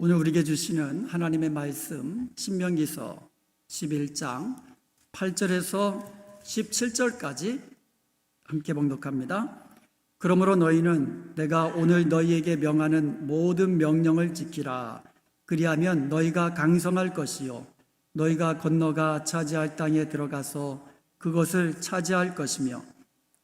오늘 우리에게 주시는 하나님의 말씀 신명기서 11장 8절에서 17절까지 함께 봉독합니다. 그러므로 너희는 내가 오늘 너희에게 명하는 모든 명령을 지키라. 그리하면 너희가 강성할 것이요 너희가 건너가 차지할 땅에 들어가서 그것을 차지할 것이며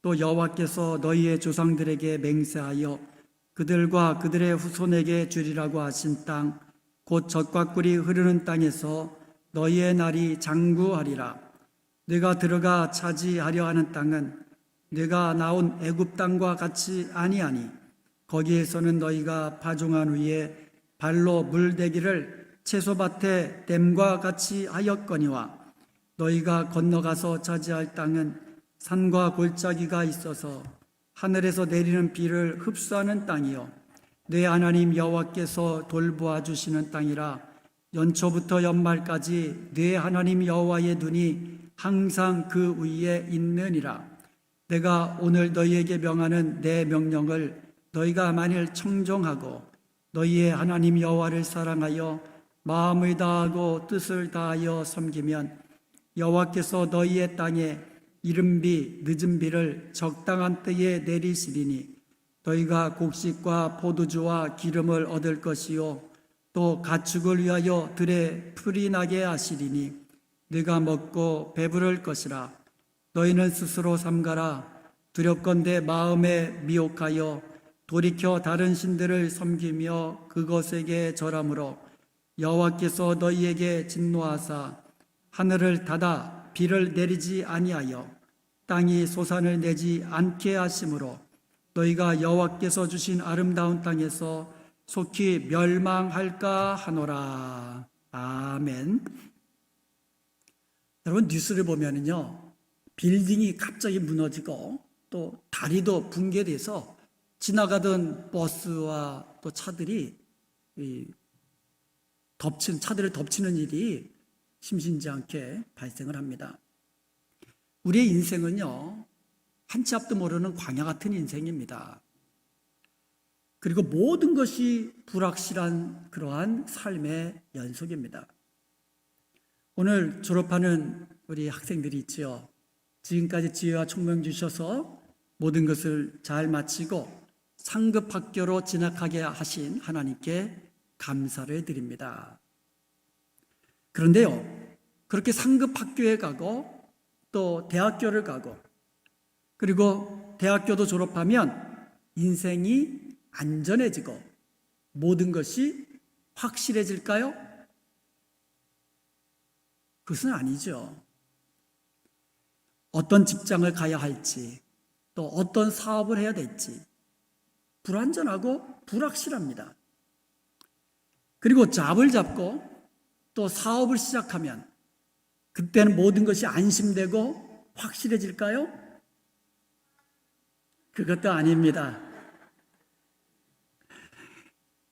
또 여호와께서 너희의 조상들에게 맹세하여 그들과 그들의 후손에게 주리라고 하신 땅 곧 젖과 꿀이 흐르는 땅에서 너희의 날이 장구하리라. 네가 들어가 차지하려 하는 땅은 네가 나온 애굽 땅과 같이 아니하니 거기에서는 너희가 파종한 후에 발로 물대기를 채소밭에 댐과 같이 하였거니와 너희가 건너가서 차지할 땅은 산과 골짜기가 있어서 하늘에서 내리는 비를 흡수하는 땅이요 내 하나님 여호와께서 돌보아 주시는 땅이라. 연초부터 연말까지 내 하나님 여호와의 눈이 항상 그 위에 있느니라. 내가 오늘 너희에게 명하는 내 명령을 너희가 만일 청종하고 너희의 하나님 여호와를 사랑하여 마음을 다하고 뜻을 다하여 섬기면 여호와께서 너희의 땅에 이른 비 늦은 비를 적당한 때에 내리시리니 너희가 곡식과 포도주와 기름을 얻을 것이요 또 가축을 위하여 들에 풀이 나게 하시리니 네가 먹고 배부를 것이라. 너희는 스스로 삼가라. 두렵건대 마음에 미혹하여 돌이켜 다른 신들을 섬기며 그것에게 절함으로 여호와께서 너희에게 진노하사 하늘을 닫아 비를 내리지 아니하여 땅이 소산을 내지 않게 하심으로 너희가 여호와께서 주신 아름다운 땅에서 속히 멸망할까 하노라. 아멘. 여러분, 뉴스를 보면은요, 빌딩이 갑자기 무너지고 또 다리도 붕괴돼서 지나가던 버스와 또 차들이 차들을 덮치는 일이 심심치 않게 발생을 합니다. 우리의 인생은요, 한치 앞도 모르는 광야 같은 인생입니다. 그리고 모든 것이 불확실한 그러한 삶의 연속입니다. 오늘 졸업하는 우리 학생들이 있지요. 지금까지 지혜와 총명 주셔서 모든 것을 잘 마치고 상급 학교로 진학하게 하신 하나님께 감사를 드립니다. 그런데요, 그렇게 상급 학교에 가고 또 대학교를 가고 그리고 대학교도 졸업하면 인생이 안전해지고 모든 것이 확실해질까요? 그것은 아니죠. 어떤 직장을 가야 할지 또 어떤 사업을 해야 될지 불안전하고 불확실합니다. 그리고 잡을 잡고 또 사업을 시작하면 그때는 모든 것이 안심되고 확실해질까요? 그것도 아닙니다.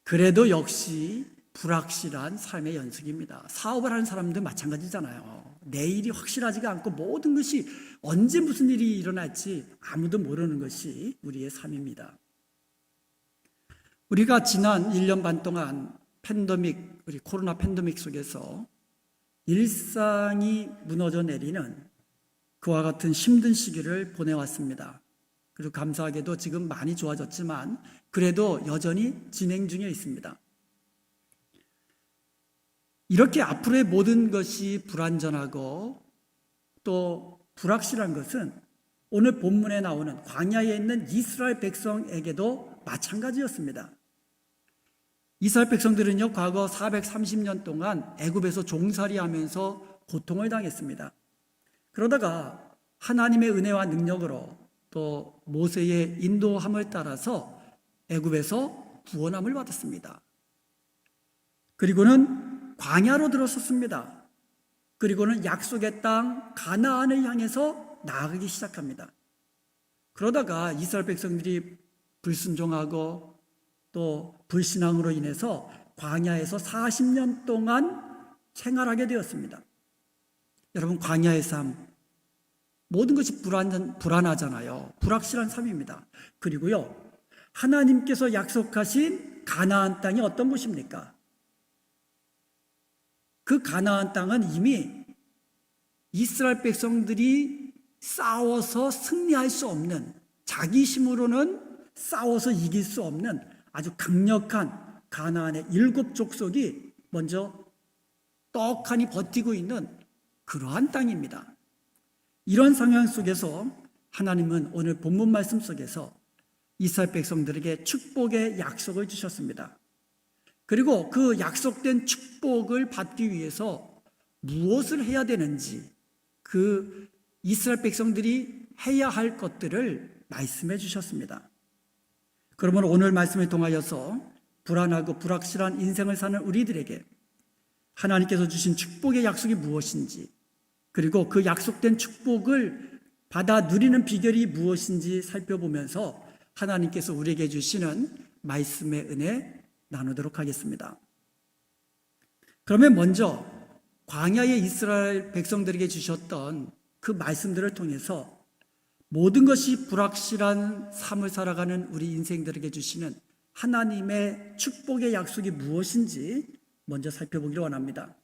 그래도 역시 불확실한 삶의 연속입니다. 사업을 하는 사람도 마찬가지잖아요. 내일이 확실하지가 않고 모든 것이 언제 무슨 일이 일어날지 아무도 모르는 것이 우리의 삶입니다. 우리가 지난 1년 반 동안 우리 코로나 팬데믹 속에서 일상이 무너져 내리는 그와 같은 힘든 시기를 보내왔습니다. 그리고 감사하게도 지금 많이 좋아졌지만 그래도 여전히 진행 중에 있습니다. 이렇게 앞으로의 모든 것이 불안전하고 또 불확실한 것은 오늘 본문에 나오는 광야에 있는 이스라엘 백성에게도 마찬가지였습니다. 이스라엘 백성들은요, 과거 430년 동안 애굽에서 종살이하면서 고통을 당했습니다. 그러다가 하나님의 은혜와 능력으로 또 모세의 인도함을 따라서 애굽에서 구원함을 받았습니다. 그리고는 광야로 들어섰습니다. 그리고는 약속의 땅 가나안을 향해서 나아가기 시작합니다. 그러다가 이스라엘 백성들이 불순종하고 또 불신앙으로 인해서 광야에서 40년 동안 생활하게 되었습니다. 여러분, 광야의 삶 모든 것이 불안하잖아요. 불확실한 삶입니다. 그리고요, 하나님께서 약속하신 가나안 땅이 어떤 곳입니까? 그 가나안 땅은 이미 이스라엘 백성들이 싸워서 승리할 수 없는, 자기 힘으로는 싸워서 이길 수 없는 아주 강력한 가나안의 7 족속이 먼저 떡하니 버티고 있는 그러한 땅입니다. 이런 상황 속에서 하나님은 오늘 본문 말씀 속에서 이스라엘 백성들에게 축복의 약속을 주셨습니다. 그리고 그 약속된 축복을 받기 위해서 무엇을 해야 되는지, 그 이스라엘 백성들이 해야 할 것들을 말씀해 주셨습니다. 그러면 오늘 말씀을 통하여서 불안하고 불확실한 인생을 사는 우리들에게 하나님께서 주신 축복의 약속이 무엇인지, 그리고 그 약속된 축복을 받아 누리는 비결이 무엇인지 살펴보면서 하나님께서 우리에게 주시는 말씀의 은혜 나누도록 하겠습니다. 그러면 먼저 광야의 이스라엘 백성들에게 주셨던 그 말씀들을 통해서 모든 것이 불확실한 삶을 살아가는 우리 인생들에게 주시는 하나님의 축복의 약속이 무엇인지 먼저 살펴보기를 원합니다.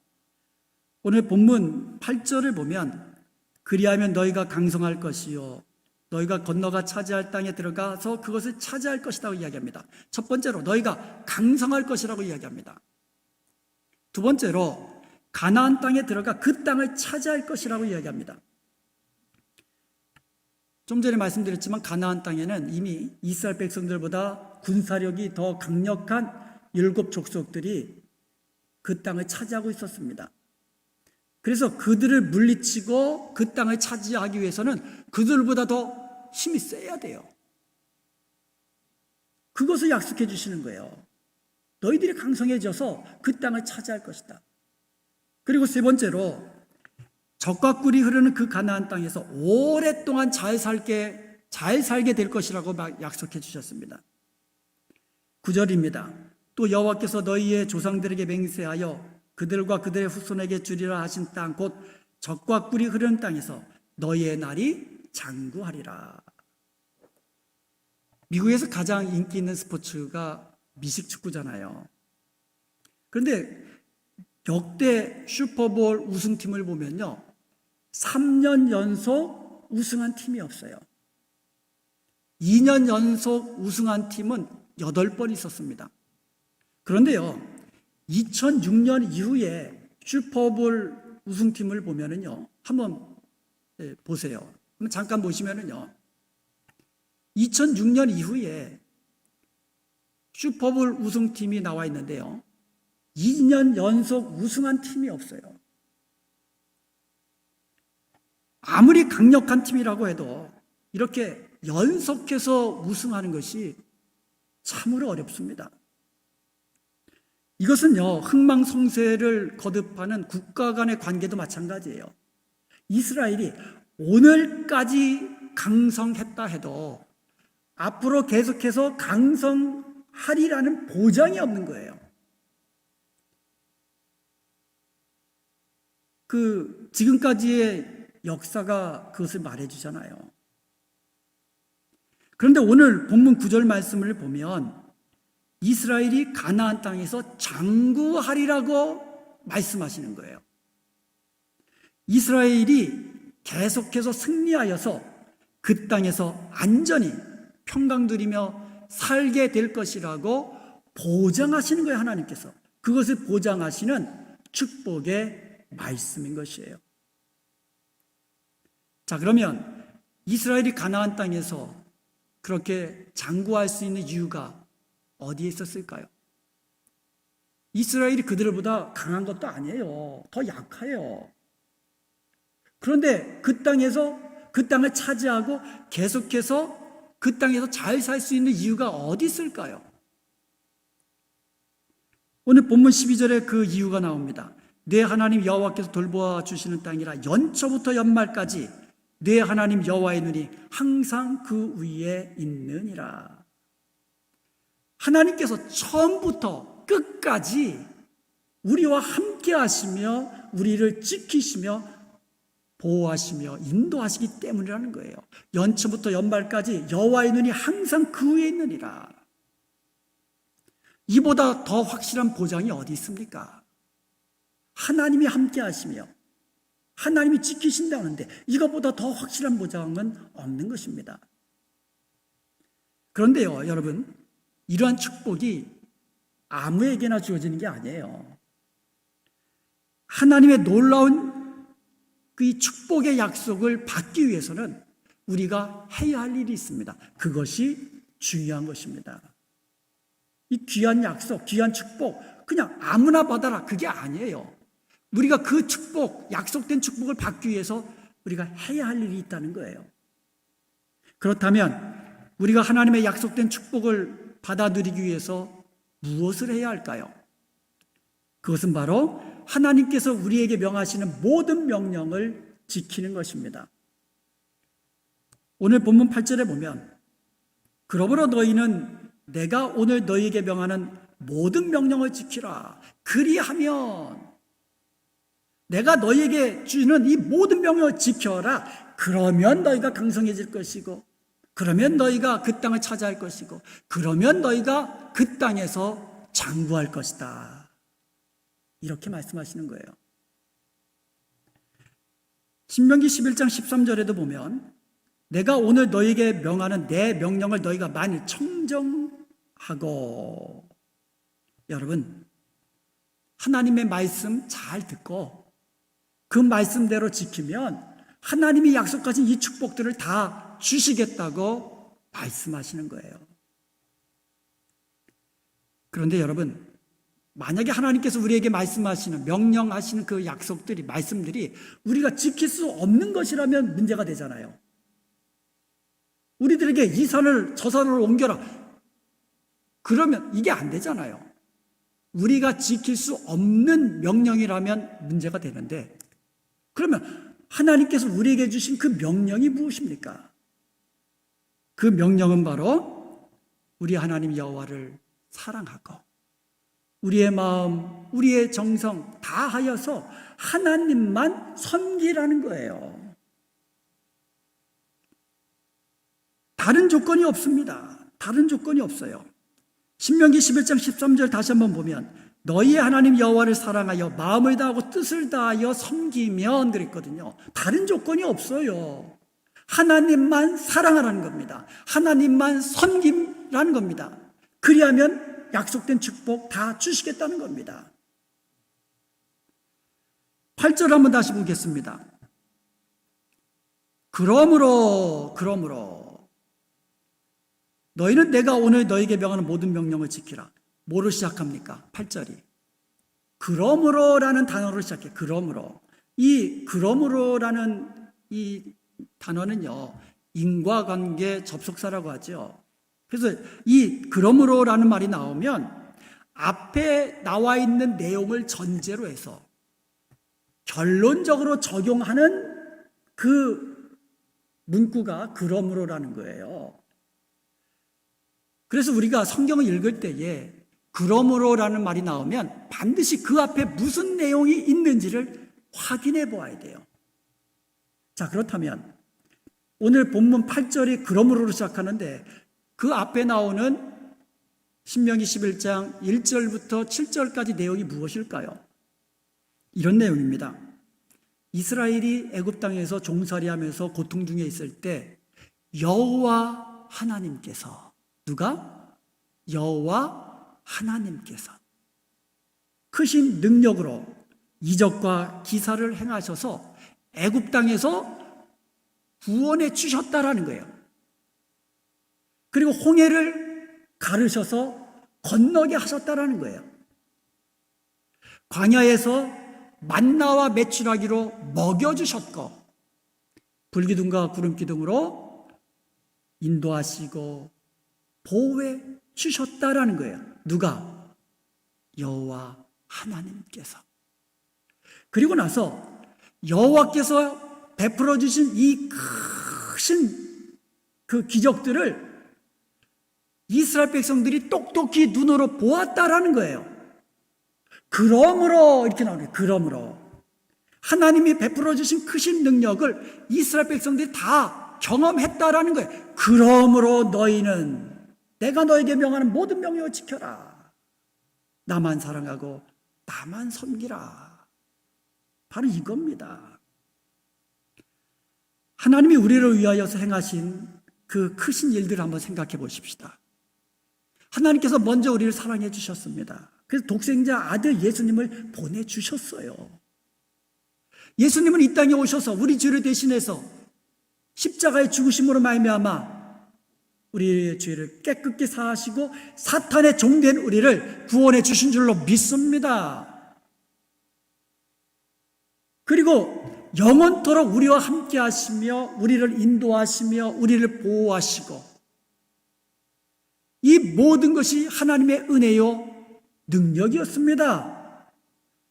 오늘 본문 8절을 보면 그리하면 너희가 강성할 것이요 너희가 건너가 차지할 땅에 들어가서 그것을 차지할 것이라고 이야기합니다. 첫 번째로 너희가 강성할 것이라고 이야기합니다. 두 번째로 가나안 땅에 들어가 그 땅을 차지할 것이라고 이야기합니다. 좀 전에 말씀드렸지만 가나안 땅에는 이미 이스라엘 백성들보다 군사력이 더 강력한 7 족속들이 그 땅을 차지하고 있었습니다. 그래서 그들을 물리치고 그 땅을 차지하기 위해서는 그들보다 더 힘이 세야 돼요. 그것을 약속해 주시는 거예요. 너희들이 강성해져서 그 땅을 차지할 것이다. 그리고 세 번째로 젖과 꿀이 흐르는 그 가나안 땅에서 오랫동안 잘 살게 될 것이라고 약속해 주셨습니다. 9절입니다. 또 여호와께서 너희의 조상들에게 맹세하여 그들과 그들의 후손에게 주리라 하신 땅 곧 젖과 꿀이 흐르는 땅에서 너희의 날이 장구하리라. 미국에서 가장 인기 있는 스포츠가 미식축구잖아요. 그런데 역대 슈퍼볼 우승팀을 보면요, 3년 연속 우승한 팀이 없어요. 2년 연속 우승한 팀은 8번 있었습니다. 그런데요, 2006년 이후에 슈퍼볼 우승팀을 보면은요, 한번 보세요. 한번 잠깐 보시면은요, 2006년 이후에 슈퍼볼 우승팀이 나와 있는데요, 2년 연속 우승한 팀이 없어요. 아무리 강력한 팀이라고 해도 이렇게 연속해서 우승하는 것이 참으로 어렵습니다. 이것은요, 흥망성쇠를 거듭하는 국가 간의 관계도 마찬가지예요. 이스라엘이 오늘까지 강성했다 해도 앞으로 계속해서 강성하리라는 보장이 없는 거예요. 지금까지의 역사가 그것을 말해주잖아요. 그런데 오늘 본문 9절 말씀을 보면 이스라엘이 가나안 땅에서 장구하리라고 말씀하시는 거예요. 이스라엘이 계속해서 승리하여서 그 땅에서 안전히 평강 누리며 살게 될 것이라고 보장하시는 거예요, 하나님께서. 그것을 보장하시는 축복의 말씀인 것이에요. 자, 그러면 이스라엘이 가나안 땅에서 그렇게 장구할 수 있는 이유가 어디에 있었을까요? 이스라엘이 그들보다 강한 것도 아니에요. 더 약해요. 그런데 그 땅에서 그 땅을 차지하고 계속해서 그 땅에서 잘 살 수 있는 이유가 어디 있을까요? 오늘 본문 12절에 그 이유가 나옵니다. 내 하나님 여호와께서 돌보아 주시는 땅이라 연초부터 연말까지 내 하나님 여호와의 눈이 항상 그 위에 있느니라. 하나님께서 처음부터 끝까지 우리와 함께 하시며 우리를 지키시며 보호하시며 인도하시기 때문이라는 거예요. 연초부터 연말까지 여호와의 눈이 항상 그 위에 있느니라. 이보다 더 확실한 보장이 어디 있습니까? 하나님이 함께 하시며 하나님이 지키신다는데 이것보다 더 확실한 보장은 없는 것입니다. 그런데요, 여러분, 이러한 축복이 아무에게나 주어지는 게 아니에요. 하나님의 놀라운 그 축복의 약속을 받기 위해서는 우리가 해야 할 일이 있습니다. 그것이 중요한 것입니다. 이 귀한 약속, 귀한 축복, 그냥 아무나 받아라, 그게 아니에요. 우리가 그 축복, 약속된 축복을 받기 위해서 우리가 해야 할 일이 있다는 거예요. 그렇다면 우리가 하나님의 약속된 축복을 받아들이기 위해서 무엇을 해야 할까요? 그것은 바로 하나님께서 우리에게 명하시는 모든 명령을 지키는 것입니다. 오늘 본문 8절에 보면 그러므로 너희는 내가 오늘 너희에게 명하는 모든 명령을 지키라. 그리하면 내가 너희에게 주는 이 모든 명령을 지켜라. 그러면 너희가 강성해질 것이고 그러면 너희가 그 땅을 차지할 것이고 그러면 너희가 그 땅에서 장구할 것이다. 이렇게 말씀하시는 거예요. 신명기 11장 13절에도 보면 내가 오늘 너희에게 명하는 내 명령을 너희가 만일 청정하고, 여러분, 하나님의 말씀 잘 듣고 그 말씀대로 지키면 하나님이 약속하신 이 축복들을 다 주시겠다고 말씀하시는 거예요. 그런데 여러분, 만약에 하나님께서 우리에게 말씀하시는, 명령하시는 그 약속들이, 말씀들이 우리가 지킬 수 없는 것이라면 문제가 되잖아요. 우리들에게 이 산을 저 산으로 옮겨라. 그러면 이게 안 되잖아요. 우리가 지킬 수 없는 명령이라면 문제가 되는데, 그러면 하나님께서 우리에게 주신 그 명령이 무엇입니까? 그 명령은 바로 우리 하나님 여호와를 사랑하고 우리의 마음, 우리의 정성 다 하여서 하나님만 섬기라는 거예요. 다른 조건이 없습니다. 다른 조건이 없어요. 신명기 11장 13절 다시 한번 보면 너희의 하나님 여호와를 사랑하여 마음을 다하고 뜻을 다하여 섬기면 그랬거든요. 다른 조건이 없어요. 하나님만 사랑하라는 겁니다. 하나님만 섬기라는 겁니다. 그리하면 약속된 축복 다 주시겠다는 겁니다. 8절 한번 다시 보겠습니다. 그러므로 너희는 내가 오늘 너희에게 명하는 모든 명령을 지키라. 뭐로 시작합니까? 8절이 그러므로라는 단어로 시작해요. 그러므로라는 이 단어는요, 인과관계 접속사라고 하죠. 그래서 이 그러므로라는 말이 나오면 앞에 나와 있는 내용을 전제로 해서 결론적으로 적용하는 그 문구가 그러므로라는 거예요. 그래서 우리가 성경을 읽을 때에 그러므로라는 말이 나오면 반드시 그 앞에 무슨 내용이 있는지를 확인해 보아야 돼요. 자, 그렇다면 오늘 본문 8절이 그러므로로 시작하는데 그 앞에 나오는 신명기 11장 1절부터 7절까지 내용이 무엇일까요? 이런 내용입니다. 이스라엘이 애굽 땅에서 종살이하면서 고통 중에 있을 때 여호와 하나님께서, 누가? 여호와 하나님께서 크신 능력으로 이적과 기사를 행하셔서 애굽 땅에서 구원해 주셨다라는 거예요. 그리고 홍해를 가르셔서 건너게 하셨다라는 거예요. 광야에서 만나와 메추라기로 먹여주셨고 불기둥과 구름기둥으로 인도하시고 보호해 주셨다라는 거예요. 누가? 여호와 하나님께서. 그리고 나서 여호와께서 베풀어 주신 이 크신 그 기적들을 이스라엘 백성들이 똑똑히 눈으로 보았다라는 거예요. 그러므로 이렇게 나오네요. 그러므로 하나님이 베풀어 주신 크신 능력을 이스라엘 백성들이 다 경험했다라는 거예요. 그러므로 너희는 내가 너에게 명하는 모든 명령을 지켜라. 나만 사랑하고 나만 섬기라. 바로 이겁니다. 하나님이 우리를 위하여서 행하신 그 크신 일들을 한번 생각해 보십시다. 하나님께서 먼저 우리를 사랑해 주셨습니다. 그래서 독생자 아들 예수님을 보내주셨어요. 예수님은 이 땅에 오셔서 우리 죄를 대신해서 십자가의 죽으심으로 말미암아 우리의 죄를 깨끗게 사하시고 사탄의 종된 우리를 구원해 주신 줄로 믿습니다. 그리고 영원토록 우리와 함께 하시며 우리를 인도하시며 우리를 보호하시고 이 모든 것이 하나님의 은혜요 능력이었습니다.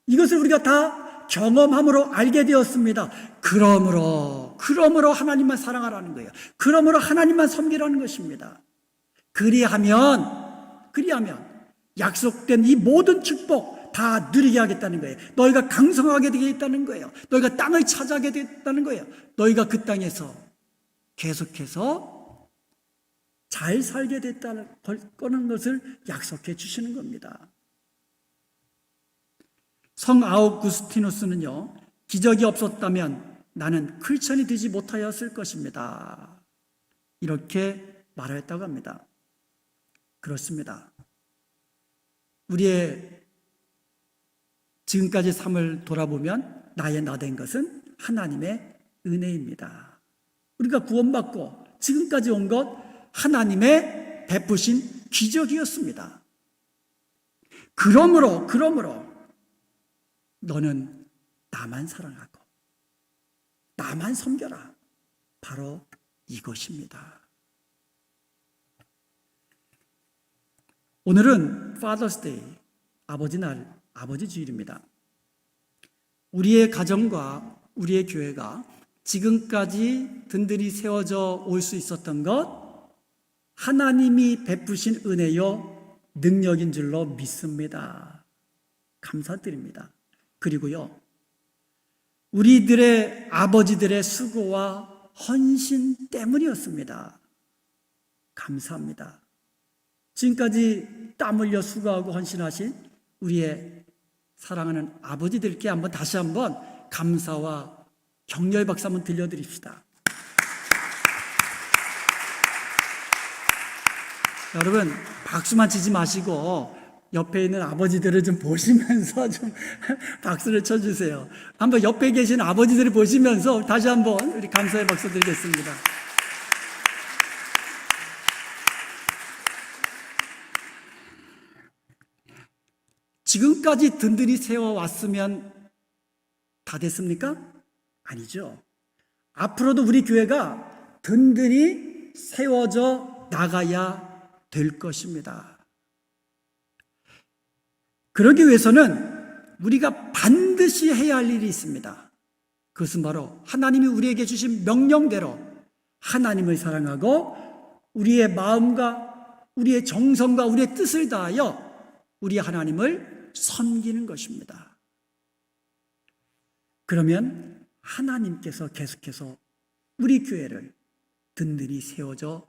이것을 우리가 다 경험함으로 알게 되었습니다. 그러므로 하나님만 사랑하라는 거예요. 그러므로 하나님만 섬기라는 것입니다. 그리하면 약속된 이 모든 축복 다 누리게 하겠다는 거예요. 너희가 강성하게 되겠다는 거예요. 너희가 땅을 차지하게 되겠다는 거예요. 너희가 그 땅에서 계속해서 잘 살게 됐다는 것을 약속해 주시는 겁니다. 성 아우구스티누스는요, 기적이 없었다면 나는 크리스천이 되지 못하였을 것입니다. 이렇게 말하였다고 합니다. 그렇습니다. 우리의 지금까지 삶을 돌아보면 나의 나된 것은 하나님의 은혜입니다. 우리가 구원받고 지금까지 온 것 하나님의 베푸신 기적이었습니다. 그러므로 너는 나만 사랑하고 나만 섬겨라. 바로 이것입니다. 오늘은 Father's Day, 아버지 날, 아버지 주일입니다. 우리의 가정과 우리의 교회가 지금까지 든든히 세워져 올 수 있었던 것 하나님이 베푸신 은혜요 능력인 줄로 믿습니다. 감사드립니다. 그리고요, 우리들의 아버지들의 수고와 헌신 때문이었습니다. 감사합니다. 지금까지 땀 흘려 수고하고 헌신하신 우리의 사랑하는 아버지들께 다시 한번 감사와 격려의 박수 한번 들려드립시다. 여러분, 박수만 치지 마시고 옆에 있는 아버지들을 좀 보시면서 좀 박수를 쳐주세요. 한번 옆에 계신 아버지들을 보시면서 다시 한번 우리 감사의 박수 드리겠습니다. 지금까지 든든히 세워왔으면 다 됐습니까? 아니죠. 앞으로도 우리 교회가 든든히 세워져 나가야 될 것입니다. 그러기 위해서는 우리가 반드시 해야 할 일이 있습니다. 그것은 바로 하나님이 우리에게 주신 명령대로 하나님을 사랑하고 우리의 마음과 우리의 정성과 우리의 뜻을 다하여 우리 하나님을 섬기는 것입니다. 그러면 하나님께서 계속해서 우리 교회를 든든히 세워져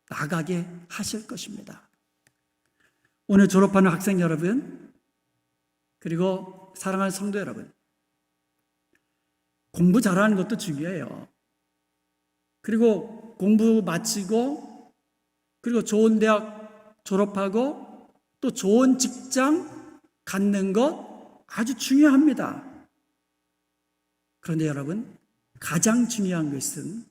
나가게 하실 것입니다. 오늘 졸업하는 학생 여러분, 그리고 사랑하는 성도 여러분, 공부 잘하는 것도 중요해요. 그리고 공부 마치고 그리고 좋은 대학 졸업하고 또 좋은 직장 갖는 것 아주 중요합니다. 그런데 여러분, 가장 중요한 것은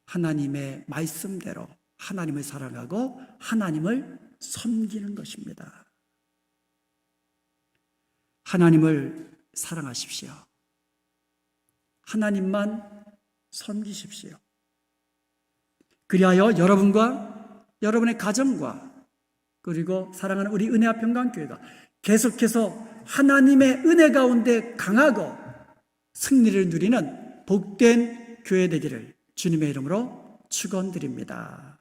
하나님의 말씀대로 하나님을 사랑하고 하나님을 섬기는 것입니다. 하나님을 사랑하십시오. 하나님만 섬기십시오. 그리하여 여러분과 여러분의 가정과 그리고 사랑하는 우리 은혜와 평강교회가 계속해서 하나님의 은혜 가운데 강하고 승리를 누리는 복된 교회 되기를 주님의 이름으로 축원드립니다.